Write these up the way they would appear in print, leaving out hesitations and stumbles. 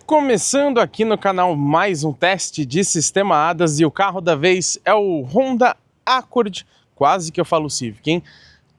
Começando aqui no canal mais um teste de sistema ADAS e o carro da vez é o Honda Accord, quase que eu falo Civic, hein?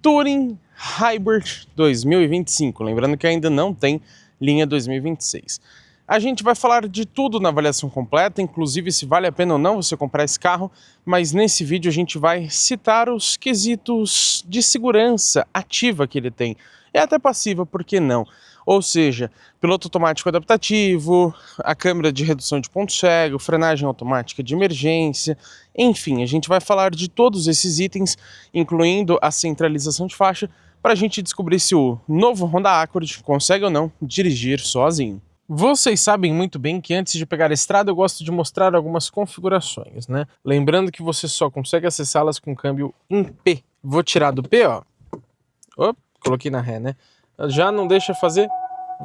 Touring Hybrid 2025, lembrando que ainda não tem linha 2026. A gente vai falar de tudo na avaliação completa, inclusive se vale a pena ou não você comprar esse carro, mas nesse vídeo a gente vai citar os quesitos de segurança ativa que ele tem, e até passiva, por que não? Ou seja, piloto automático adaptativo, a câmera de redução de ponto cego, frenagem automática de emergência, enfim, a gente vai falar de todos esses itens, incluindo a centralização de faixa, para a gente descobrir se o novo Honda Accord consegue ou não dirigir sozinho. Vocês sabem muito bem que antes de pegar a estrada eu gosto de mostrar algumas configurações, né? Lembrando que você só consegue acessá-las com câmbio em P. Vou tirar do P, ó. Opa, coloquei na ré, né? Já não deixa fazer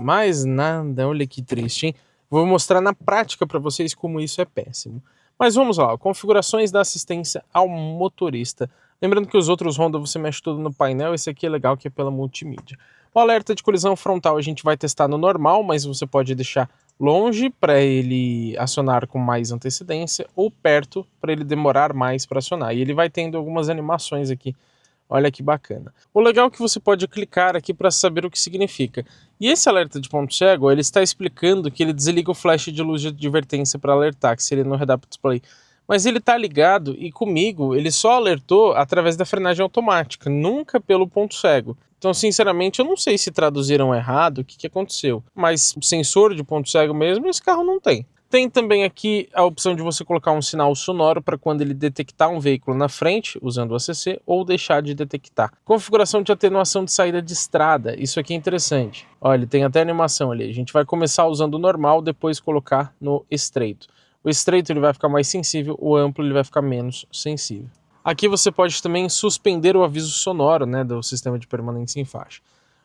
mais nada, olha que triste, hein? Vou mostrar na prática para vocês como isso é péssimo. Mas vamos lá, configurações da assistência ao motorista. Lembrando que os outros Honda você mexe tudo no painel, esse aqui é legal que é pela multimídia. O alerta de colisão frontal a gente vai testar no normal, mas você pode deixar longe para ele acionar com mais antecedência ou perto para ele demorar mais para acionar. E ele vai tendo algumas animações aqui. Olha que bacana. O legal é que você pode clicar aqui para saber o que significa. E esse alerta de ponto cego, ele está explicando que ele desliga o flash de luz de advertência para alertar, que seria no head-up display. Mas ele está ligado e comigo ele só alertou através da frenagem automática, nunca pelo ponto cego. Então, sinceramente, eu não sei se traduziram errado o que aconteceu. Mas sensor de ponto cego mesmo, esse carro não tem. Tem também aqui a opção de você colocar um sinal sonoro para quando ele detectar um veículo na frente, usando o ACC, ou deixar de detectar. Configuração de atenuação de saída de estrada, isso aqui é interessante. Olha, tem até animação ali. A gente vai começar usando o normal, depois colocar no estreito. O estreito ele vai ficar mais sensível, o amplo ele vai ficar menos sensível. Aqui você pode também suspender o aviso sonoro, né, do sistema de permanência em faixa.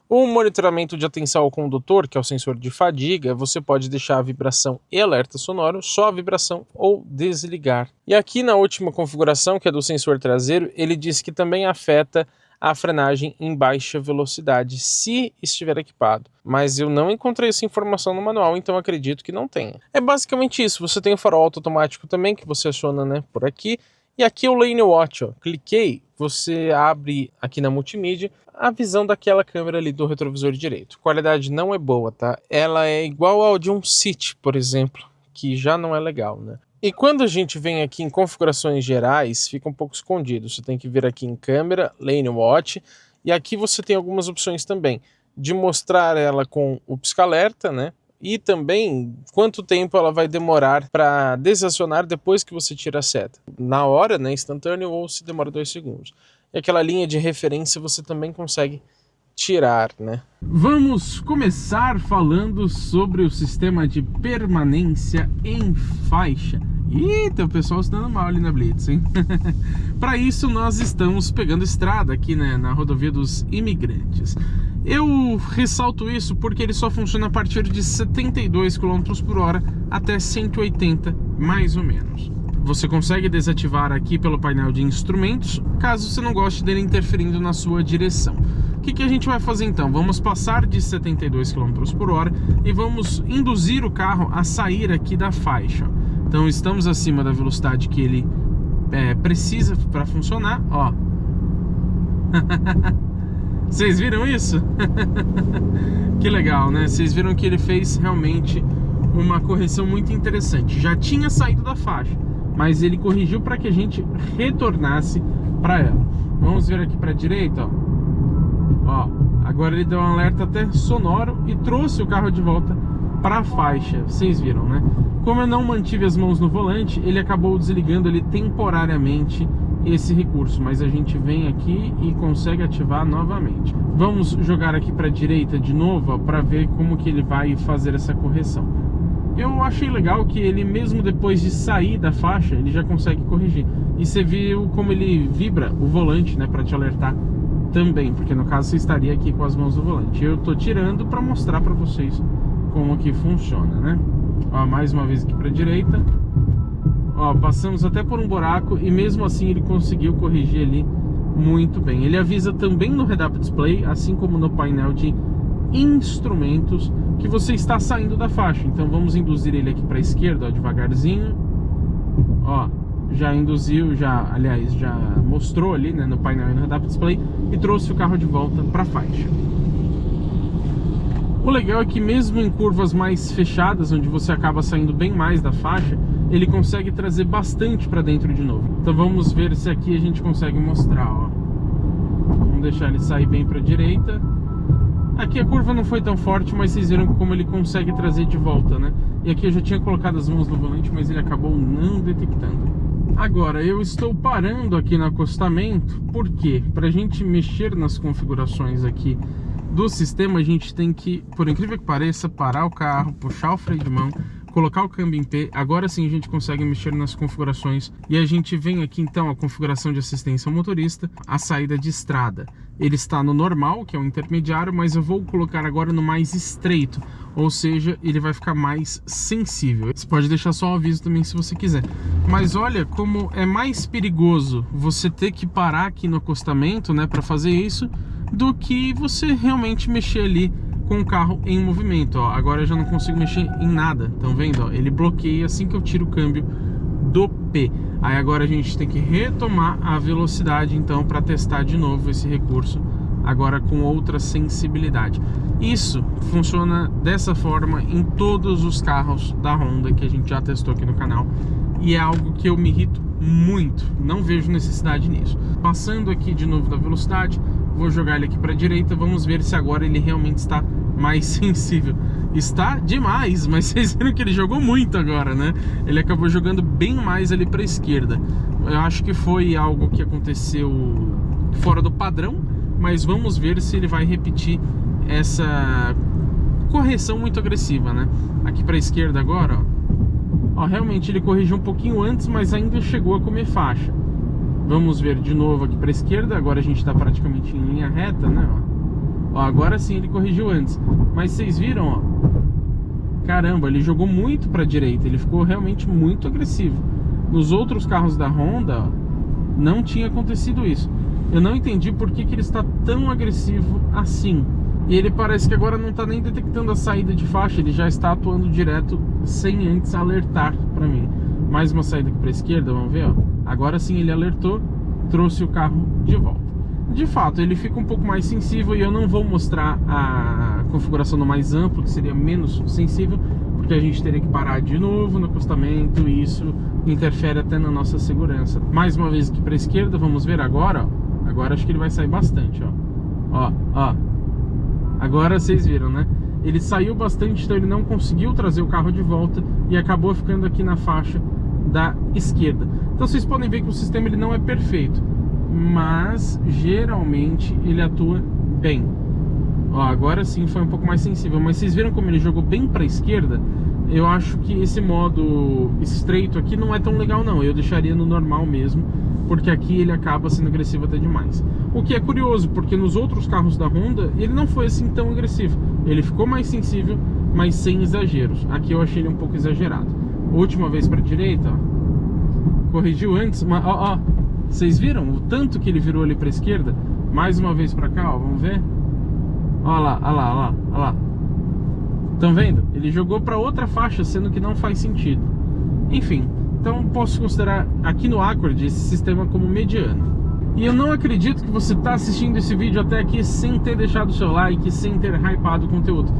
O monitoramento de atenção ao condutor, que é o sensor de fadiga, você pode deixar a vibração e alerta sonoro, só a vibração ou desligar. E aqui na última configuração, que é do sensor traseiro, ele diz que também afeta a frenagem em baixa velocidade, se estiver equipado. Mas eu não encontrei essa informação no manual, então acredito que não tenha. É basicamente isso, você tem o farol automático também, que você aciona, né, por aqui. E aqui é o Lane Watch, ó. Cliquei, você abre aqui na multimídia a visão daquela câmera ali do retrovisor direito. A qualidade não é boa, tá? Ela é igual ao de um City, por exemplo, que já não é legal, né? E quando a gente vem aqui em configurações gerais, fica um pouco escondido. Você tem que vir aqui em câmera, Lane Watch, e aqui você tem algumas opções também, de mostrar ela com o pisca-alerta, né? E também quanto tempo ela vai demorar para desacionar depois que você tira a seta. Na hora, né, instantâneo, ou se demora 2 segundos. E aquela linha de referência você também consegue tirar, né? Vamos começar falando sobre o sistema de permanência em faixa. Eita, o pessoal se dando mal ali na Blitz, hein? Para isso nós estamos pegando estrada aqui, né, na rodovia dos imigrantes. Eu ressalto isso porque ele só funciona a partir de 72 km por hora até 180, mais ou menos. Você consegue desativar aqui pelo painel de instrumentos, caso você não goste dele interferindo na sua direção. O que a gente vai fazer então? Vamos passar de 72 km por hora e vamos induzir o carro a sair aqui da faixa. Então estamos acima da velocidade que ele precisa para funcionar, ó. Vocês viram isso? Que legal, né? Vocês viram que ele fez realmente uma correção muito interessante. Já tinha saído da faixa, mas ele corrigiu para que a gente retornasse para ela. Vamos ver aqui para a direita, ó. Ó, agora ele deu um alerta até sonoro e trouxe o carro de volta para a faixa. Vocês viram, né? Como eu não mantive as mãos no volante, ele acabou desligando ali temporariamente esse recurso, mas a gente vem aqui e consegue ativar novamente. Vamos jogar aqui para a direita de novo para ver como que ele vai fazer essa correção. Eu achei legal que ele, mesmo depois de sair da faixa, ele já consegue corrigir. E você viu como ele vibra o volante, né, para te alertar também, porque no caso você estaria aqui com as mãos no volante. Eu tô tirando para mostrar para vocês como que funciona, né? Ó, mais uma vez aqui para a direita. Ó, passamos até por um buraco e mesmo assim ele conseguiu corrigir ali muito bem. Ele avisa também no head-up display, assim como no painel de instrumentos, que você está saindo da faixa. Então vamos induzir ele aqui para a esquerda, ó, devagarzinho. Ó, já induziu, aliás, já mostrou ali, né, no painel e no head-up display, e trouxe o carro de volta para a faixa. O legal é que mesmo em curvas mais fechadas, onde você acaba saindo bem mais da faixa, ele consegue trazer bastante para dentro de novo. Então vamos ver se aqui a gente consegue mostrar, ó. Vamos deixar ele sair bem para a direita. Aqui a curva não foi tão forte, mas vocês viram como ele consegue trazer de volta, né? E aqui eu já tinha colocado as mãos no volante, mas ele acabou não detectando. Agora, eu estou parando aqui no acostamento, porque para a gente mexer nas configurações aqui do sistema, a gente tem que, por incrível que pareça, parar o carro, puxar o freio de mão, colocar o câmbio em P. Agora sim a gente consegue mexer nas configurações. E a gente vem aqui então a configuração de assistência ao motorista, a saída de estrada. Ele está no normal, que é o intermediário, mas eu vou colocar agora no mais estreito, ou seja, ele vai ficar mais sensível. Você pode deixar só o aviso também se você quiser. Mas olha como é mais perigoso você ter que parar aqui no acostamento, né, para fazer isso, do que você realmente mexer ali com o carro em movimento, ó. Agora eu já não consigo mexer em nada, estão vendo? Ó, ele bloqueia assim que eu tiro o câmbio do P. Aí agora a gente tem que retomar a velocidade então para testar de novo esse recurso, agora com outra sensibilidade. Isso funciona dessa forma em todos os carros da Honda que a gente já testou aqui no canal, e é algo que eu me irrito muito, não vejo necessidade nisso. Passando aqui de novo da velocidade, vou jogar ele aqui para a direita, vamos ver se agora ele realmente está mais sensível. Está demais, mas vocês viram que ele jogou muito agora, né? Ele acabou jogando bem mais ali para a esquerda. Eu acho que foi algo que aconteceu fora do padrão, mas vamos ver se ele vai repetir essa correção muito agressiva, né? Aqui para a esquerda agora, ó, realmente ele corrigiu um pouquinho antes, mas ainda chegou a comer faixa. Vamos ver de novo aqui para a esquerda. Agora a gente está praticamente em linha reta, né? Ó, agora sim ele corrigiu antes. Mas vocês viram, ó? Caramba, ele jogou muito para a direita. Ele ficou realmente muito agressivo. Nos outros carros da Honda, ó, não tinha acontecido isso. Eu não entendi por que ele está tão agressivo assim. E ele parece que agora não está nem detectando a saída de faixa. Ele já está atuando direto sem antes alertar para mim. Mais uma saída aqui para a esquerda, vamos ver, ó. Agora sim ele alertou, trouxe o carro de volta. De fato, ele fica um pouco mais sensível e eu não vou mostrar a configuração no mais amplo, que seria menos sensível, porque a gente teria que parar de novo no acostamento e isso interfere até na nossa segurança. Mais uma vez aqui para a esquerda, vamos ver agora, ó. Agora acho que ele vai sair bastante, ó. Ó, ó. Agora vocês viram, né? Ele saiu bastante, então ele não conseguiu trazer o carro de volta e acabou ficando aqui na faixa da esquerda. Então vocês podem ver que o sistema ele não é perfeito, mas geralmente ele atua bem. Ó, agora sim foi um pouco mais sensível, mas vocês viram como ele jogou bem para a esquerda? Eu acho que esse modo estreito aqui não é tão legal não, eu deixaria no normal mesmo, porque aqui ele acaba sendo agressivo até demais. O que é curioso, porque nos outros carros da Honda ele não foi assim tão agressivo, ele ficou mais sensível, mas sem exageros. Aqui eu achei ele um pouco exagerado. Última vez para a direita, ó. Corrigiu antes, mas ó, ó, vocês viram o tanto que ele virou ali para a esquerda? Mais uma vez para cá, ó, vamos ver. Ó lá, ó lá, ó lá, ó lá. Estão vendo? Ele jogou para outra faixa, sendo que não faz sentido. Enfim, então posso considerar aqui no Accord esse sistema como mediano. E eu não acredito que você está assistindo esse vídeo até aqui sem ter deixado o seu like, sem ter hypado o conteúdo.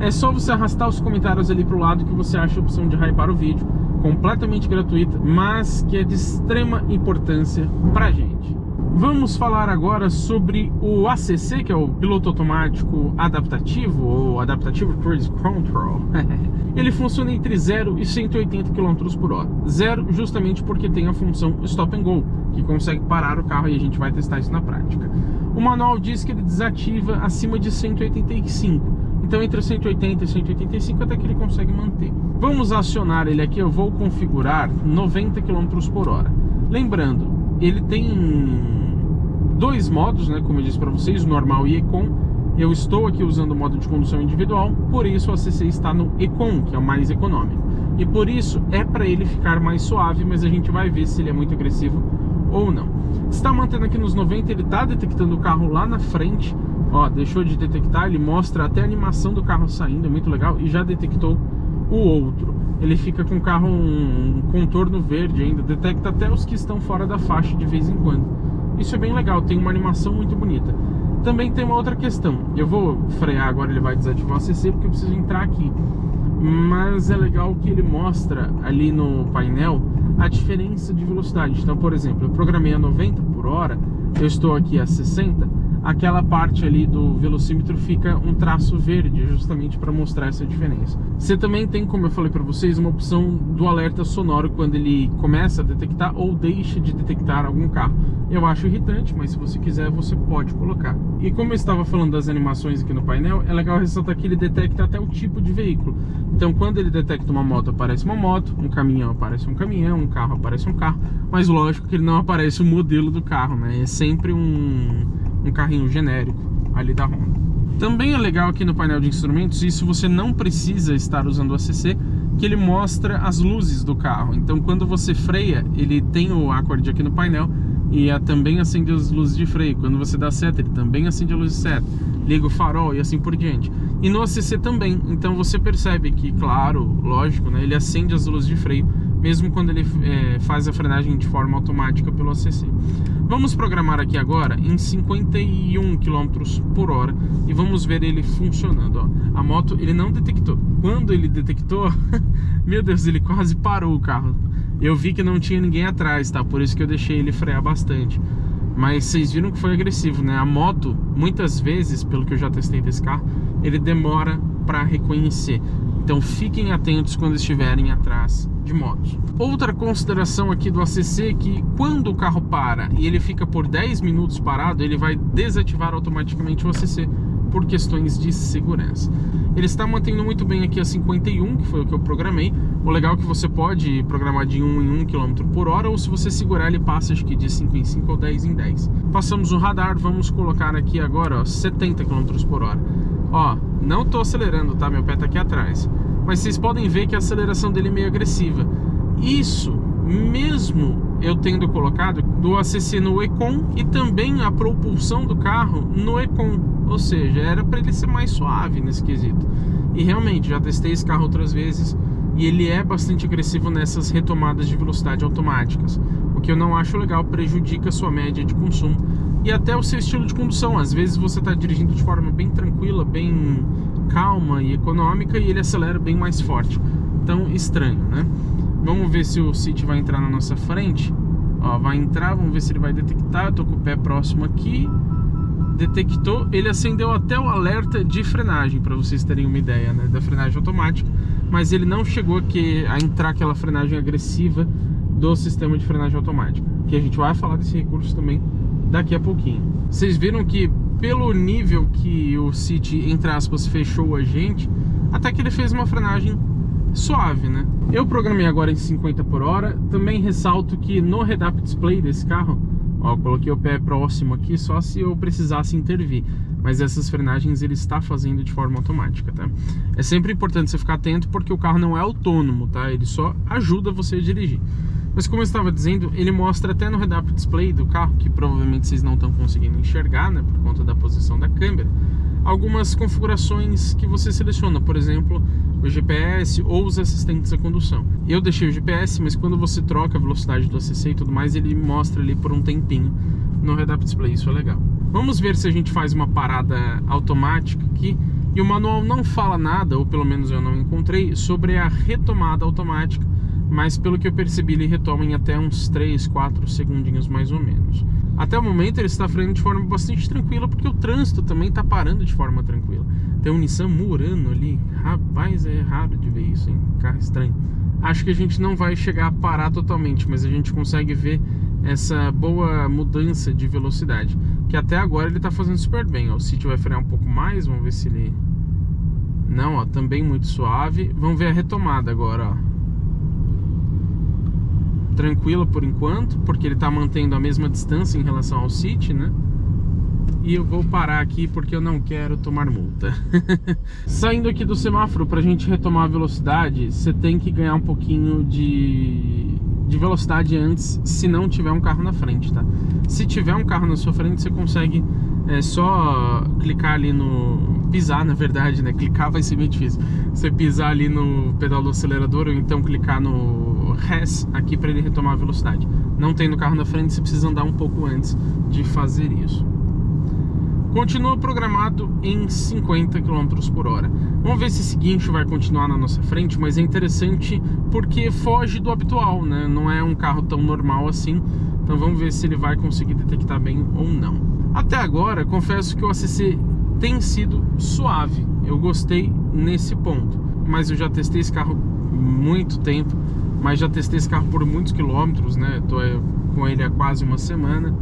É só você arrastar os comentários ali para o lado que você acha a opção de hypar o vídeo, completamente gratuita, mas que é de extrema importância pra gente. Vamos falar agora sobre o ACC, que é o piloto automático adaptativo, ou Adaptive Cruise Control. Ele funciona entre 0 e 180 km por hora. 0 justamente porque tem a função Stop and Go, que consegue parar o carro, e a gente vai testar isso na prática. O manual diz que ele desativa acima de 185. Então entre 180 e 185 até que ele consegue manter. Vamos acionar ele aqui, eu vou configurar 90 km por hora. Lembrando, ele tem dois modos, né, como eu disse para vocês, o normal e Econ. Eu estou aqui usando o modo de condução individual, por isso o ACC está no Econ, que é o mais econômico. E por isso é para ele ficar mais suave, mas a gente vai ver se ele é muito agressivo ou não. Está mantendo aqui nos 90, ele está detectando o carro lá na frente, Ó, deixou de detectar, ele mostra até a animação do carro saindo, é muito legal, e já detectou o outro. Ele fica com o carro um contorno verde ainda, detecta até os que estão fora da faixa de vez em quando. Isso é bem legal, tem uma animação muito bonita. Também tem uma outra questão, eu vou frear agora, ele vai desativar o ACC porque eu preciso entrar aqui. Mas é legal que ele mostra ali no painel a diferença de velocidade. Então, por exemplo, eu programei a 90 por hora, eu estou aqui a 60, aquela parte ali do velocímetro fica um traço verde, justamente para mostrar essa diferença. Você também tem, como eu falei para vocês, uma opção do alerta sonoro quando ele começa a detectar ou deixa de detectar algum carro. Eu acho irritante, mas se você quiser, você pode colocar. E como eu estava falando das animações aqui no painel, é legal ressaltar que ele detecta até o tipo de veículo. Então, quando ele detecta uma moto, aparece uma moto, um caminhão, aparece um caminhão, um carro, aparece um carro. Mas lógico que ele não aparece o modelo do carro, né? É sempre um carrinho genérico ali da Honda. Também é legal aqui no painel de instrumentos, isso você não precisa estar usando o ACC, que ele mostra as luzes do carro. Então, quando você freia, ele tem o acorde aqui no painel e também acende as luzes de freio. Quando você dá seta, ele também acende a luz de seta, liga o farol e assim por diante. E no ACC também, então você percebe que, claro, lógico, né, ele acende as luzes de freio, mesmo quando ele faz a frenagem de forma automática pelo ACC. Vamos programar aqui agora em 51 km por hora e vamos ver ele funcionando. Ó. A moto ele não detectou. Quando ele detectou, meu Deus, ele quase parou o carro. Eu vi que não tinha ninguém atrás, tá? Por isso que eu deixei ele frear bastante. Mas vocês viram que foi agressivo, né? A moto, muitas vezes, pelo que eu já testei desse carro, ele demora para reconhecer. Então fiquem atentos quando estiverem atrás de motos. Outra consideração aqui do ACC é que quando o carro para e ele fica por 10 minutos parado, ele vai desativar automaticamente o ACC por questões de segurança. Ele está mantendo muito bem aqui a 51, que foi o que eu programei. O legal é que você pode programar de 1 em 1 km por hora, ou se você segurar ele passa acho que de 5 em 5 ou 10 em 10. Passamos o radar, vamos colocar aqui agora, ó, 70 km por hora. Ó, não estou acelerando, tá? Meu pé está aqui atrás. Mas vocês podem ver que a aceleração dele é meio agressiva. Isso, mesmo eu tendo colocado do ACC no Econ e também a propulsão do carro no Econ. Ou seja, era para ele ser mais suave nesse quesito. E realmente, já testei esse carro outras vezes e ele é bastante agressivo nessas retomadas de velocidade automáticas. O que eu não acho legal, prejudica a sua média de consumo e até o seu estilo de condução. Às vezes você está dirigindo de forma bem tranquila, bem calma e econômica e ele acelera bem mais forte. Então, estranho, né? Vamos ver se o City vai entrar na nossa frente. Ó, vai entrar, vamos ver se ele vai detectar. Eu tô com o pé próximo aqui. Detectou, ele acendeu até o alerta de frenagem, para vocês terem uma ideia, né, da frenagem automática. Mas ele não chegou a entrar aquela frenagem agressiva do sistema de frenagem automática, que a gente vai falar desse recurso também daqui a pouquinho. Vocês viram que pelo nível que o City, entre aspas, fechou a gente, até que ele fez uma frenagem suave, né? Eu programei agora em 50 por hora. Também ressalto que no head-up display desse carro, ó, coloquei o pé próximo aqui só se eu precisasse intervir, mas essas frenagens ele está fazendo de forma automática, tá? É sempre importante você ficar atento porque o carro não é autônomo, tá? Ele só ajuda você a dirigir. Mas como eu estava dizendo, ele mostra até no head-up display do carro, que provavelmente vocês não estão conseguindo enxergar, né, por conta da posição da câmera, algumas configurações que você seleciona, por exemplo, o GPS ou os assistentes à condução. Eu deixei o GPS, mas quando você troca a velocidade do ACC e tudo mais, ele mostra ali por um tempinho no head-up display, isso é legal. Vamos ver se a gente faz uma parada automática aqui. E o manual não fala nada, ou pelo menos eu não encontrei, sobre a retomada automática, mas pelo que eu percebi ele retoma em até uns 3, 4 segundinhos mais ou menos. Até o momento ele está freando de forma bastante tranquila, porque o trânsito também está parando de forma tranquila. Tem um Nissan Murano ali, rapaz, é raro de ver isso, hein? Carro estranho. Acho que a gente não vai chegar a parar totalmente, mas a gente consegue ver essa boa mudança de velocidade, que até agora ele está fazendo super bem. Ó, o City vai frear um pouco mais, vamos ver se ele... Não, ó, também muito suave. Vamos ver a retomada agora, ó. Tranquila por enquanto, porque ele está mantendo a mesma distância em relação ao City, né? E eu vou parar aqui porque eu não quero tomar multa. Saindo aqui do semáforo, para a gente retomar a velocidade, você tem que ganhar um pouquinho de velocidade antes, se não tiver um carro na frente, tá? Se tiver um carro na sua frente, você consegue É só clicar ali no... pisar, na verdade, né? Clicar vai ser meio difícil. Você pisar ali no pedal do acelerador ou então clicar no RES aqui para ele retomar a velocidade. Não tem no carro na frente, você precisa andar um pouco antes de fazer isso. Continua programado em 50 km por hora. Vamos ver se esse guincho vai continuar na nossa frente, mas é interessante porque foge do habitual, né? Não é um carro tão normal assim. Então vamos ver se ele vai conseguir detectar bem ou não. Até agora, confesso que o ACC tem sido suave. Eu gostei nesse ponto. Mas eu já testei esse carro muito tempo. Mas já testei esse carro por muitos quilômetros, né? Tô com ele há quase uma semana.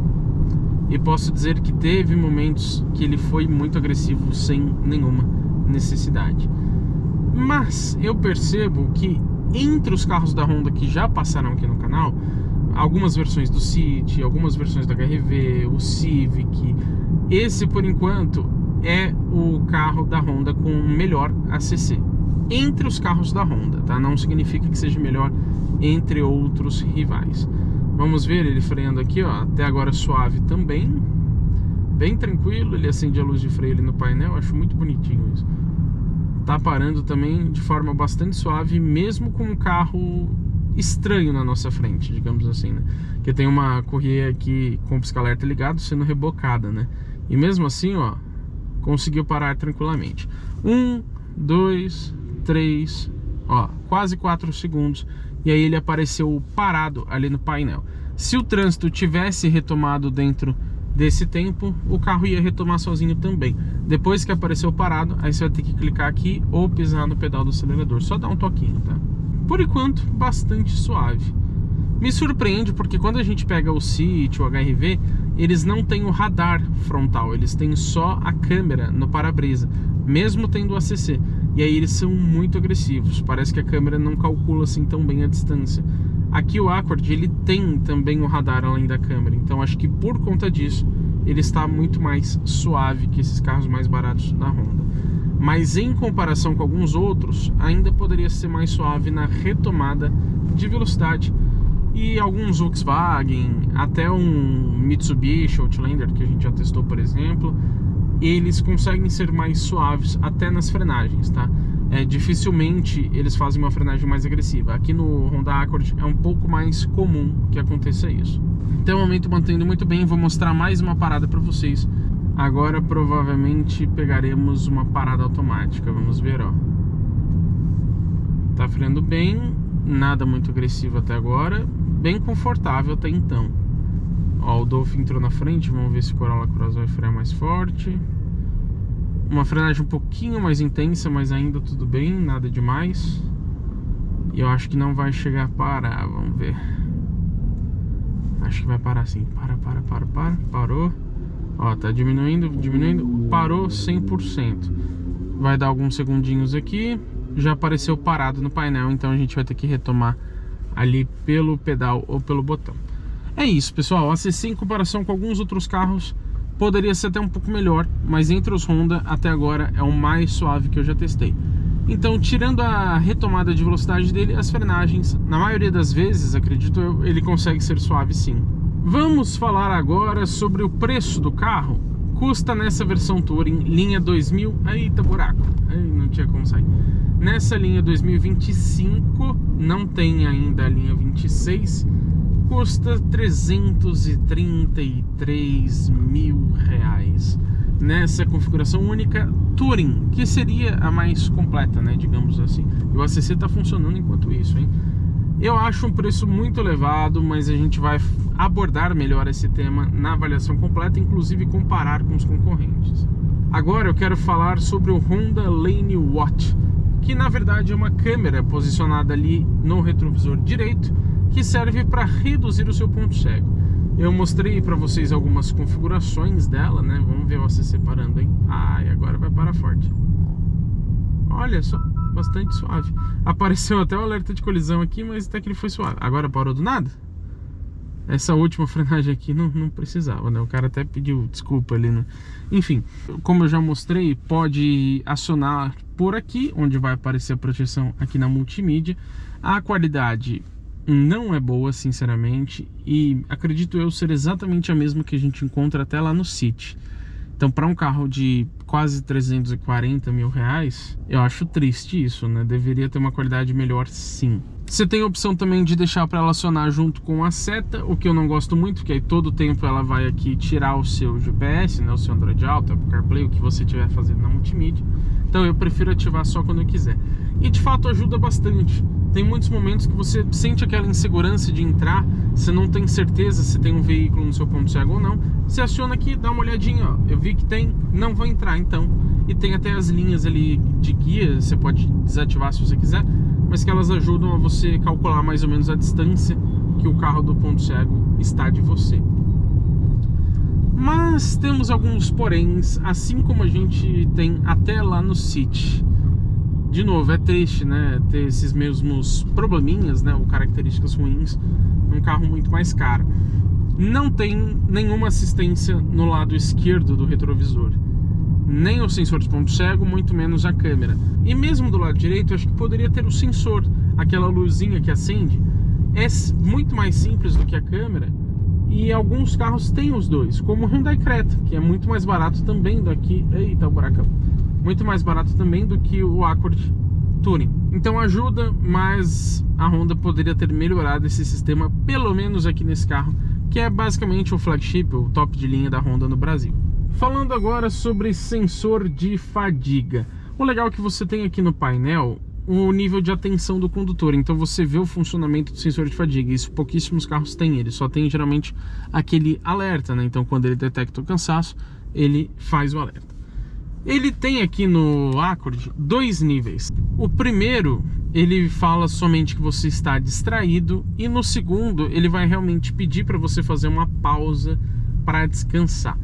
E posso dizer que teve momentos que ele foi muito agressivo sem nenhuma necessidade. Mas eu percebo que entre os carros da Honda que já passaram aqui no canal, algumas versões do City, algumas versões da HR-V, o Civic, esse por enquanto é o carro da Honda com melhor ACC. Entre os carros da Honda, tá? Não significa que seja melhor entre outros rivais. Vamos ver ele freando aqui, ó, até agora suave também, bem tranquilo. Ele acende a luz de freio ali no painel, acho muito bonitinho isso. Tá parando também de forma bastante suave, mesmo com um carro estranho na nossa frente, digamos assim, né? Que tem uma correia aqui com o pisca-alerta ligado sendo rebocada, né? E mesmo assim, ó, conseguiu parar tranquilamente. 1, 2, 3, ó, quase 4 segundos. E aí ele apareceu parado ali no painel. Se o trânsito tivesse retomado dentro desse tempo, o carro ia retomar sozinho também. Depois que apareceu parado, aí você vai ter que clicar aqui ou pisar no pedal do acelerador. Só dá um toquinho, tá? Por enquanto, bastante suave. Me surpreende porque quando a gente pega o City, o HR-V, eles não têm o radar frontal, eles têm só a câmera no para-brisa, mesmo tendo o ACC. E aí eles são muito agressivos, parece que a câmera não calcula assim tão bem a distância. Aqui o Accord, ele tem também o radar além da câmera, então acho que por conta disso, ele está muito mais suave que esses carros mais baratos da Honda. Mas em comparação com alguns outros, ainda poderia ser mais suave na retomada de velocidade. E alguns Volkswagen, até um Mitsubishi Outlander, que a gente já testou, por exemplo, eles conseguem ser mais suaves até nas frenagens, tá? Dificilmente eles fazem uma frenagem mais agressiva. Aqui no Honda Accord é um pouco mais comum que aconteça isso. Até o momento mantendo muito bem, vou mostrar mais uma parada para vocês. Agora provavelmente pegaremos uma parada automática, vamos ver, ó. Tá freando bem, nada muito agressivo até agora, bem confortável até então. Ó, o Dolphin entrou na frente, vamos ver se o Corolla Cross vai frear mais forte. Uma frenagem um pouquinho mais intensa, mas ainda tudo bem, nada demais. E eu acho que não vai chegar a parar, vamos ver. Acho que vai parar sim, parou. Ó, tá diminuindo, parou 100%. Vai dar alguns segundinhos aqui, já apareceu parado no painel, então a gente vai ter que retomar ali pelo pedal ou pelo botão. É isso, pessoal, a ACC em comparação com alguns outros carros poderia ser até um pouco melhor, mas entre os Honda até agora é o mais suave que eu já testei. Então, tirando a retomada de velocidade dele, as frenagens, na maioria das vezes, acredito eu, ele consegue ser suave sim. Vamos falar agora sobre o preço do carro. Custa nessa versão Touring, linha 2000... Eita, buraco! Aí não tinha como sair. Nessa linha 2025, não tem ainda a linha 26, custa R$333 mil. Nessa configuração única Touring, que seria a mais completa, né, digamos assim. E o ACC está funcionando enquanto isso, hein? Eu acho um preço muito elevado, mas a gente vai abordar melhor esse tema na avaliação completa, inclusive comparar com os concorrentes. Agora eu quero falar sobre o Honda Lane Watch, que na verdade é uma câmera posicionada ali no retrovisor direito, que serve para reduzir o seu ponto cego. Eu mostrei para vocês algumas configurações dela, né? Vamos ver o ACC parando, hein? E agora vai parar forte. Olha só, bastante suave. Apareceu até o alerta de colisão aqui, mas até que ele foi suave. Agora parou do nada. Essa última frenagem aqui não precisava, né? O cara até pediu desculpa ali, né? Enfim, como eu já mostrei, pode acionar por aqui, onde vai aparecer a proteção aqui na multimídia. A qualidade não é boa, sinceramente, e acredito eu ser exatamente a mesma que a gente encontra até lá no City. Então, para um carro de quase 340 mil reais, eu acho triste isso, né? Deveria ter uma qualidade melhor, sim. Você tem a opção também de deixar para ela acionar junto com a seta, o que eu não gosto muito, porque aí todo tempo ela vai aqui tirar o seu GPS, né? O seu Android Auto, Apple CarPlay, o que você estiver fazendo na multimídia. Então eu prefiro ativar só quando eu quiser. E de fato ajuda bastante. Tem muitos momentos que você sente aquela insegurança de entrar, você não tem certeza se tem um veículo no seu ponto cego ou não. Você aciona aqui, dá uma olhadinha, ó. Eu vi que tem, não vou entrar então. E tem até as linhas ali de guia, você pode desativar se você quiser, mas que elas ajudam a você calcular mais ou menos a distância que o carro do ponto cego está de você. Mas temos alguns poréns, assim como a gente tem até lá no City. De novo, é triste, né, ter esses mesmos probleminhas, né, ou características ruins num carro muito mais caro. Não tem nenhuma assistência no lado esquerdo do retrovisor, nem o sensor de ponto cego, muito menos a câmera. E mesmo do lado direito, acho que poderia ter o sensor, aquela luzinha que acende. É muito mais simples do que a câmera, e alguns carros têm os dois, como o Hyundai Creta, que é muito mais barato também do que... Eita, o buracão. Muito mais barato também do que o Accord Touring. Então ajuda, mas a Honda poderia ter melhorado esse sistema, pelo menos aqui nesse carro, que é basicamente o flagship, o top de linha da Honda no Brasil. Falando agora sobre sensor de fadiga. O legal é que você tem aqui no painel o nível de atenção do condutor, então você vê o funcionamento do sensor de fadiga. Isso pouquíssimos carros têm, ele só tem geralmente aquele alerta, né? Então quando ele detecta o cansaço, ele faz o alerta. Ele tem aqui no Accord dois níveis. O primeiro, ele fala somente que você está distraído, e no segundo, ele vai realmente pedir para você fazer uma pausa para descansar.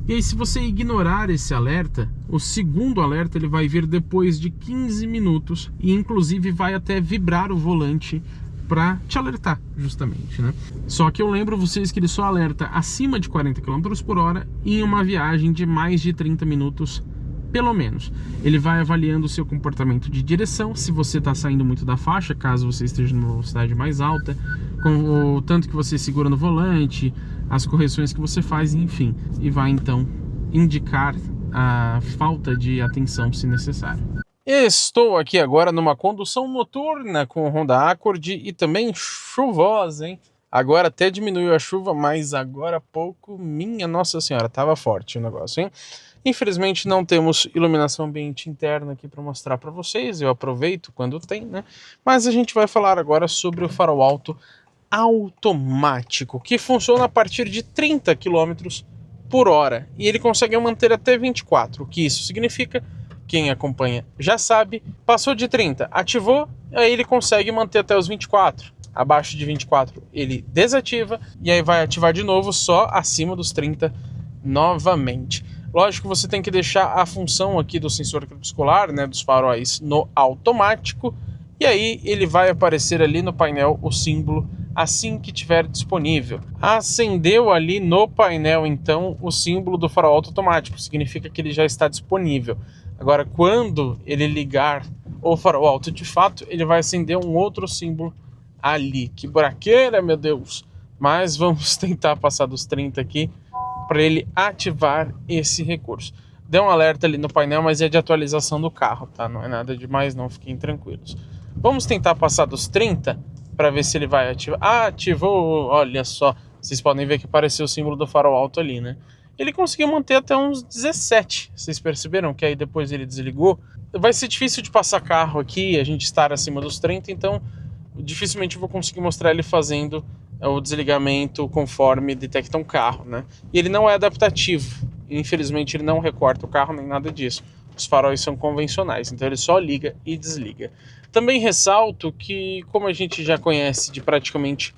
E aí, se você ignorar esse alerta, o segundo alerta ele vai vir depois de 15 minutos e inclusive vai até vibrar o volante para te alertar, justamente, né? Só que eu lembro vocês que ele só alerta acima de 40 km por hora em uma viagem de mais de 30 minutos, pelo menos. Ele vai avaliando o seu comportamento de direção, se você está saindo muito da faixa, caso você esteja numa velocidade mais alta, com o tanto que você segura no volante, as correções que você faz, enfim. E vai então indicar a falta de atenção se necessário. Estou aqui agora numa condução noturna com o Honda Accord e também chuvosa, hein? Agora até diminuiu a chuva, mas agora há pouco, minha Nossa Senhora, tava forte o negócio, hein? Infelizmente não temos iluminação ambiente interna aqui para mostrar para vocês, eu aproveito quando tem, né? Mas a gente vai falar agora sobre o farol alto automático, que funciona a partir de 30 km por hora e ele consegue manter até 24, o que isso significa? Quem acompanha já sabe, passou de 30, ativou, aí ele consegue manter até os 24. Abaixo de 24 ele desativa e aí vai ativar de novo só acima dos 30 novamente. Lógico que você tem que deixar a função aqui do sensor crepuscular, né, dos faróis no automático, e aí ele vai aparecer ali no painel o símbolo assim que tiver disponível. Acendeu ali no painel então o símbolo do farol automático, significa que ele já está disponível. Agora quando ele ligar o farol alto de fato, ele vai acender um outro símbolo ali. Que buraqueira, meu Deus! Mas vamos tentar passar dos 30 aqui para ele ativar esse recurso. Deu um alerta ali no painel, mas é de atualização do carro, tá? Não é nada demais não, fiquem tranquilos. Vamos tentar passar dos 30 para ver se ele vai ativar. Ah, ativou, olha só. Vocês podem ver que apareceu o símbolo do farol alto ali, né? Ele conseguiu manter até uns 17. Vocês perceberam que aí depois ele desligou? Vai ser difícil de passar carro aqui, a gente estar acima dos 30, então dificilmente vou conseguir mostrar ele fazendo o desligamento conforme detecta um carro, né? E ele não é adaptativo, infelizmente ele não recorta o carro nem nada disso. Os faróis são convencionais, então ele só liga e desliga. Também ressalto que, como a gente já conhece de praticamente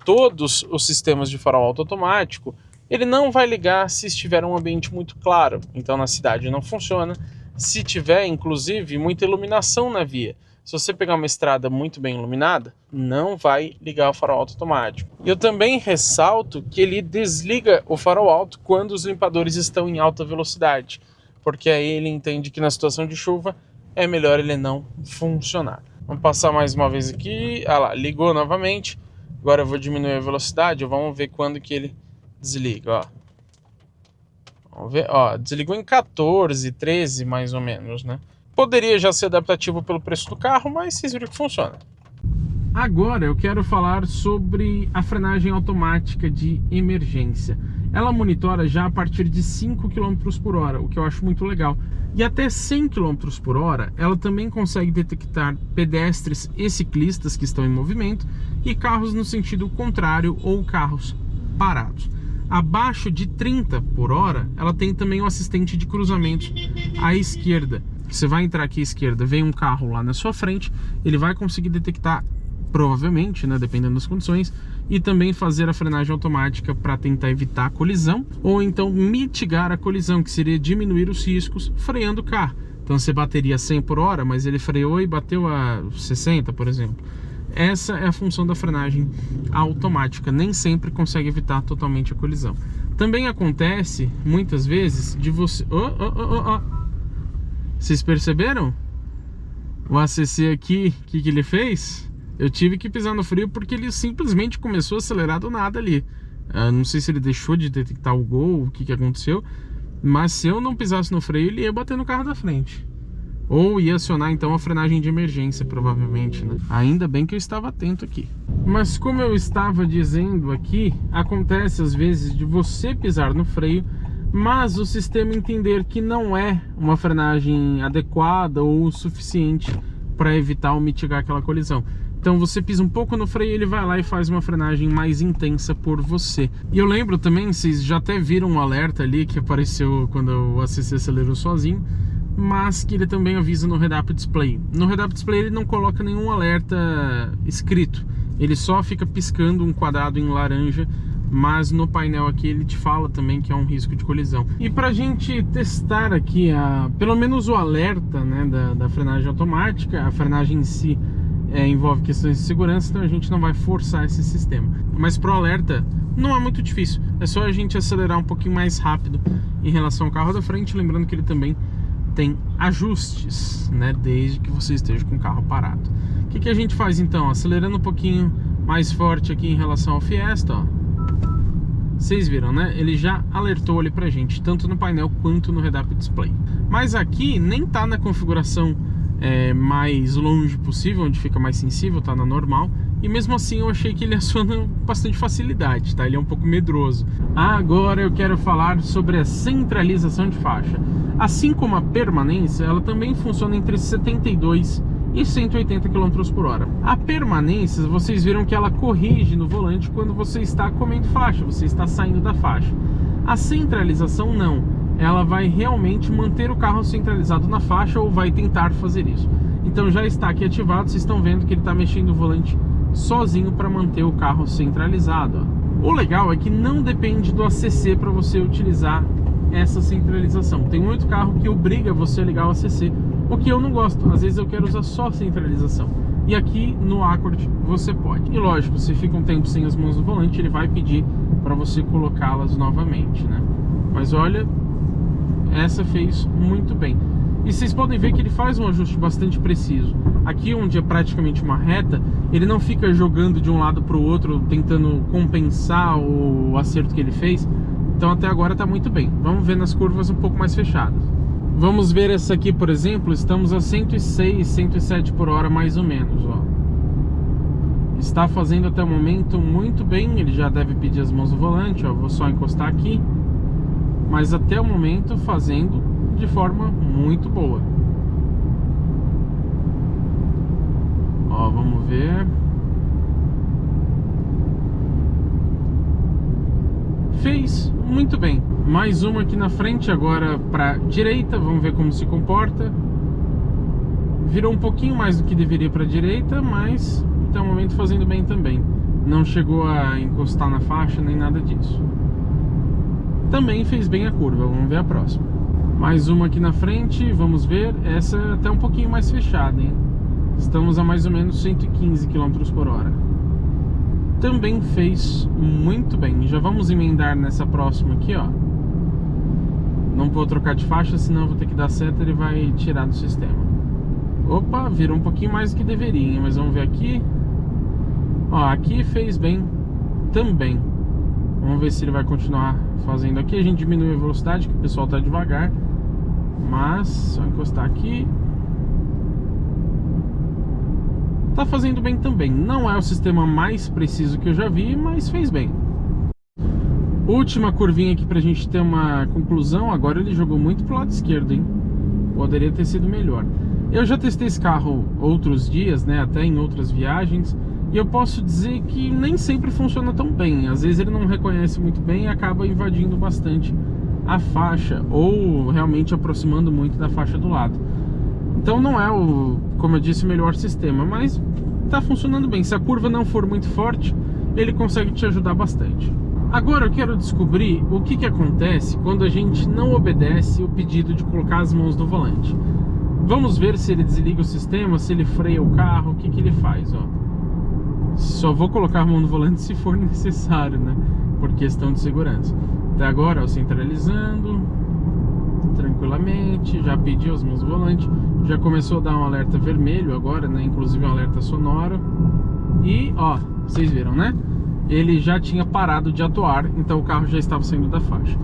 todos os sistemas de farol automático, ele não vai ligar se estiver um ambiente muito claro, então na cidade não funciona. Se tiver, inclusive, muita iluminação na via, se você pegar uma estrada muito bem iluminada, não vai ligar o farol automático. E eu também ressalto que ele desliga o farol alto quando os limpadores estão em alta velocidade, porque aí ele entende que na situação de chuva é melhor ele não funcionar. Vamos passar mais uma vez aqui. Ah lá, ligou novamente. Agora eu vou diminuir a velocidade, vamos ver quando que ele desliga, ó. Vamos ver, ó, desligou em 14, 13 mais ou menos, né? Poderia já ser adaptativo pelo preço do carro, mas vocês viram que funciona. Agora eu quero falar sobre a frenagem automática de emergência. Ela monitora já a partir de 5 km por hora, o que eu acho muito legal. E até 100 km por hora, ela também consegue detectar pedestres e ciclistas que estão em movimento e carros no sentido contrário ou carros parados. Abaixo de 30 por hora, ela tem também um assistente de cruzamento à esquerda. Você vai entrar aqui à esquerda, vem um carro lá na sua frente, ele vai conseguir detectar, provavelmente, né, dependendo das condições, e também fazer a frenagem automática para tentar evitar a colisão, ou então mitigar a colisão, que seria diminuir os riscos freando o carro. Então você bateria 100 por hora, mas ele freou e bateu a 60, por exemplo. Essa é a função da frenagem automática, nem sempre consegue evitar totalmente a colisão. Também acontece, muitas vezes, de você... Vocês perceberam? O ACC aqui, o que ele fez? Eu tive que pisar no freio porque ele simplesmente começou a acelerar do nada ali. Não sei se ele deixou de detectar o gol, o que aconteceu, mas se eu não pisasse no freio, ele ia bater no carro da frente. Ou ia acionar então a frenagem de emergência, provavelmente, né? Ainda bem que eu estava atento aqui. Mas como eu estava dizendo aqui, acontece às vezes de você pisar no freio, mas o sistema entender que não é uma frenagem adequada ou suficiente para evitar ou mitigar aquela colisão. Então você pisa um pouco no freio, ele vai lá e faz uma frenagem mais intensa por você. E eu lembro também, vocês já até viram um alerta ali que apareceu quando o ACC acelerou sozinho, mas que ele também avisa no Head-Up Display. No Head-Up Display ele não coloca nenhum alerta escrito, ele só fica piscando um quadrado em laranja, mas no painel aqui ele te fala também que é um risco de colisão. E pra gente testar aqui, pelo menos o alerta, né, da frenagem automática, a frenagem em si envolve questões de segurança, então a gente não vai forçar esse sistema. Mas pro alerta não é muito difícil, é só a gente acelerar um pouquinho mais rápido em relação ao carro da frente, lembrando que ele também tem ajustes, né, desde que você esteja com o carro parado. O que a gente faz então? Acelerando um pouquinho mais forte aqui em relação ao Fiesta, ó. Vocês viram, né? Ele já alertou ali pra gente, tanto no painel quanto no Head-Up Display. Mas aqui nem tá na configuração mais longe possível, onde fica mais sensível, tá na normal. E mesmo assim eu achei que ele aciona com bastante facilidade, tá? Ele é um pouco medroso. Agora eu quero falar sobre a centralização de faixa. Assim como a permanência, ela também funciona entre 72 e 180 km por hora. A permanência, vocês viram que ela corrige no volante quando você está comendo faixa, você está saindo da faixa. A centralização não, ela vai realmente manter o carro centralizado na faixa ou vai tentar fazer isso. Então já está aqui ativado, vocês estão vendo que ele está mexendo o volante sozinho para manter o carro centralizado, ó. O legal é que não depende do ACC para você utilizar essa centralização. Tem muito carro que obriga você a ligar o ACC, o que eu não gosto. Às vezes eu quero usar só centralização. E aqui no Accord você pode. E lógico, se fica um tempo sem as mãos no volante, ele vai pedir para você colocá-las novamente, né? Mas olha, essa fez muito bem. E vocês podem ver que ele faz um ajuste bastante preciso. Aqui onde é praticamente uma reta, ele não fica jogando de um lado para o outro, tentando compensar o acerto que ele fez. Então até agora está muito bem. Vamos ver nas curvas um pouco mais fechadas. Vamos ver essa aqui, por exemplo, estamos a 106, 107 por hora mais ou menos, ó. Está fazendo até o momento muito bem, ele já deve pedir as mãos no volante, ó. Vou só encostar aqui. Mas até o momento fazendo de forma muito boa. Ó, vamos ver. Fez muito bem. Mais uma aqui na frente agora para direita, vamos ver como se comporta. Virou um pouquinho mais do que deveria para direita, mas até o momento fazendo bem também. Não chegou a encostar na faixa nem nada disso. Também fez bem a curva, vamos ver a próxima. Mais uma aqui na frente, vamos ver. Essa é até um pouquinho mais fechada, hein? Estamos a mais ou menos 115 km por hora. Também fez muito bem. Já vamos emendar nessa próxima aqui, ó. Não vou trocar de faixa, senão eu vou ter que dar seta e ele vai tirar do sistema. Opa, virou um pouquinho mais do que deveria, hein? Mas vamos ver aqui. Ó, aqui fez bem também. Vamos ver se ele vai continuar fazendo aqui. A gente diminui a velocidade, que o pessoal tá devagar. Mas, só encostar aqui. Tá fazendo bem também. Não é o sistema mais preciso que eu já vi, mas fez bem. Última curvinha aqui pra gente ter uma conclusão. Agora ele jogou muito pro lado esquerdo, hein? Poderia ter sido melhor. Eu já testei esse carro outros dias, né? Até em outras viagens. E eu posso dizer que nem sempre funciona tão bem. Às vezes ele não reconhece muito bem e acaba invadindo bastante a faixa, ou realmente aproximando muito da faixa do lado. Então não é como eu disse, o melhor sistema, mas tá funcionando bem. Se a curva não for muito forte, ele consegue te ajudar bastante. Agora eu quero descobrir o que acontece quando a gente não obedece o pedido de colocar as mãos no volante. Vamos ver se ele desliga o sistema, se ele freia o carro, o que ele faz, ó. Só vou colocar a mão no volante se for necessário, né? Por questão de segurança. Até agora, ó, centralizando tranquilamente, já pedi as mãos no volante, já começou a dar um alerta vermelho agora, né? Inclusive um alerta sonoro. E, ó, vocês viram, né? Ele já tinha parado de atuar, então o carro já estava saindo da faixa.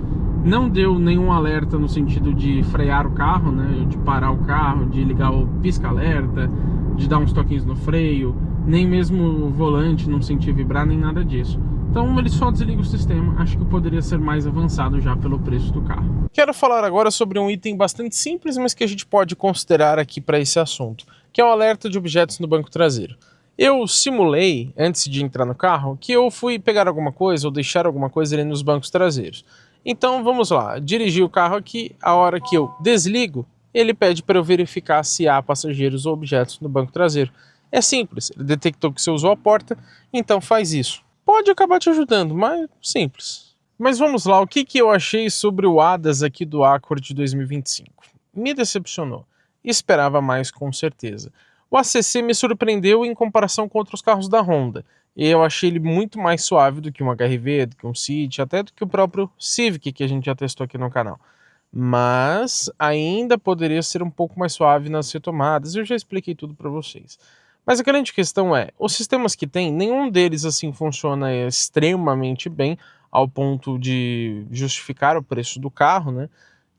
Não deu nenhum alerta no sentido de frear o carro, né? De parar o carro, de ligar o pisca-alerta, de dar uns toquinhos no freio, nem mesmo o volante não sentir vibrar, nem nada disso. Então ele só desliga o sistema. Acho que poderia ser mais avançado já pelo preço do carro. Quero falar agora sobre um item bastante simples, mas que a gente pode considerar aqui para esse assunto, que é o alerta de objetos no banco traseiro. Eu simulei, antes de entrar no carro, que eu fui pegar alguma coisa ou deixar alguma coisa ali nos bancos traseiros. Então vamos lá, dirigi o carro aqui, a hora que eu desligo, ele pede para eu verificar se há passageiros ou objetos no banco traseiro. É simples, ele detectou que você usou a porta, então faz isso. Pode acabar te ajudando, mas simples. Mas vamos lá, o que eu achei sobre o ADAS aqui do Accord de 2025? Me decepcionou, esperava mais com certeza. O ACC me surpreendeu em comparação com outros carros da Honda. E eu achei ele muito mais suave do que um HR-V, do que um City, até do que o próprio Civic que a gente já testou aqui no canal. Mas ainda poderia ser um pouco mais suave nas retomadas, eu já expliquei tudo para vocês. Mas a grande questão é, os sistemas que tem, nenhum deles assim funciona extremamente bem, ao ponto de justificar o preço do carro, né?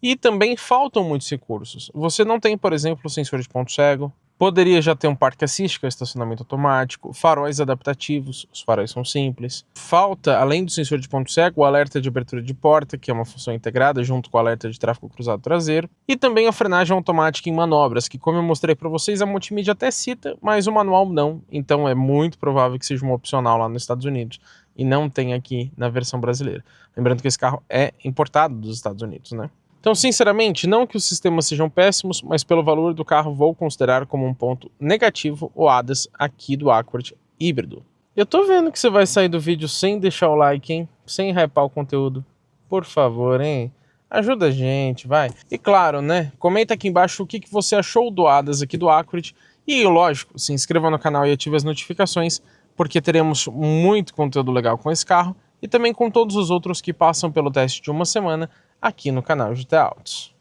E também faltam muitos recursos. Você não tem, por exemplo, sensor de ponto cego. Poderia já ter um parque assist, que é o estacionamento automático, faróis adaptativos, os faróis são simples. Falta, além do sensor de ponto cego, o alerta de abertura de porta, que é uma função integrada junto com o alerta de tráfego cruzado traseiro. E também a frenagem automática em manobras, que como eu mostrei para vocês, a multimídia até cita, mas o manual não. Então é muito provável que seja um opcional lá nos Estados Unidos e não tem aqui na versão brasileira. Lembrando que esse carro é importado dos Estados Unidos, né? Então, sinceramente, não que os sistemas sejam péssimos, mas pelo valor do carro vou considerar como um ponto negativo o ADAS aqui do Accord híbrido. Eu tô vendo que você vai sair do vídeo sem deixar o like, hein? Sem hypar o conteúdo. Por favor, hein? Ajuda a gente, vai. E claro, né? Comenta aqui embaixo o que você achou do ADAS aqui do Accord. E, lógico, se inscreva no canal e ative as notificações, porque teremos muito conteúdo legal com esse carro e também com todos os outros que passam pelo teste de uma semana aqui no canal GT Autos.